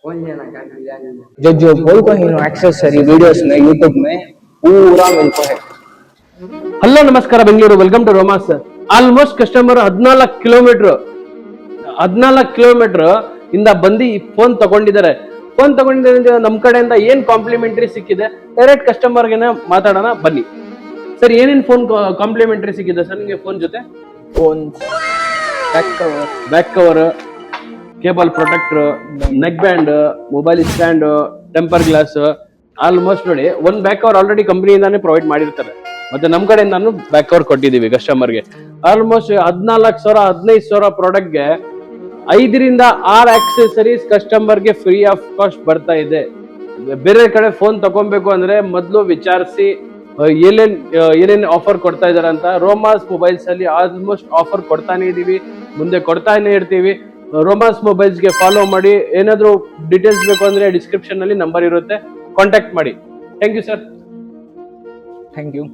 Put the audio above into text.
जो जो बोल को ही एक्सेसरी वीडियोस में यूट्यूब में पूरा मिलता है. ಹಲೋ ನಮಸ್ಕಾರ Bengaluru, welcome to Romas. Almost customer 14 kilometer ಇಂದ ಬಂದು ಫೋನ್ ತಗೊಂಡಿದ್ದಾರೆ. ನಮ್ ಕಡೆಯಿಂದ ಏನ್ ಕಾಂಪ್ಲಿಮೆಂಟರಿ ಸಿಕ್ಕಿದೆ ಡೈರೆಕ್ಟ್ ಕಸ್ಟಮರ್ಗೆ ಮಾತಾಡೋಣ ಬನ್ನಿ. ಸರ್, ಏನೇನ್ ಫೋನ್ ಕಾಂಪ್ಲಿಮೆಂಟರಿ ಸಿಕ್ಕಿದೆ ಸರ್ ನಿಮಗೆ? ಫೋನ್ ಜೊತೆ phone back cover, cable protector, neck band, mobile stand, temper glass. Almost ನೋಡಿ, ಒಂದ್ ಬ್ಯಾಕ್ ಕವರ್ ಆಲ್ರೆಡಿ ಕಂಪನಿಯಿಂದಾನೇ ಪ್ರೊವೈಡ್ ಮಾಡಿರ್ತಾರೆ. ಮತ್ತೆ ನಮ್ ಕಡೆಯಿಂದಾನು ಬ್ಯಾಕ್ ಕವರ್ ಕೊಟ್ಟಿದೀವಿ ಕಸ್ಟಮರ್ಗೆ. ಆಲ್ಮೋಸ್ಟ್ 14,000-15,000 ಪ್ರಾಡಕ್ಟ್ಗೆ 5ರಿಂದ 6 ಆಕ್ಸೆಸರೀಸ್ ಕಸ್ಟಮರ್ಗೆ ಫ್ರೀ ಆಫ್ ಕಾಸ್ಟ್ ಬರ್ತಾ ಇದೆ. ಬೇರೆ ಕಡೆ ಫೋನ್ ತಗೊಬೇಕು ಅಂದ್ರೆ ಮೊದಲು ವಿಚಾರಿಸಿ ಏನೇನ್ ಆಫರ್ ಕೊಡ್ತಾ ಇದಾರೆ ಅಂತ. ರೋಮಾಸ್ ಮೊಬೈಲ್ಸ್ ಅಲ್ಲಿ ಆಲ್ಮೋಸ್ಟ್ ಆಫರ್ ಕೊಡ್ತಾನೆ ಇದೀವಿ, ಮುಂದೆ ಕೊಡ್ತಾನೆ ಇರ್ತೀವಿ. ರೋಮಾಸ್ ಮೊಬೈಲ್ಸ್ ಗೆ ಫಾಲೋ ಮಾಡಿ. ಏನಾದ್ರು ಡೀಟೇಲ್ಸ್ ಬೇಕು ಅಂದ್ರೆ ಡಿಸ್ಕ್ರಿಪ್ಷನ್ ಅಲ್ಲಿ ನಂಬರ್ ಇರುತ್ತೆ, ಕಾಂಟ್ಯಾಕ್ಟ್ ಮಾಡಿ. Thank you sir. Thank you.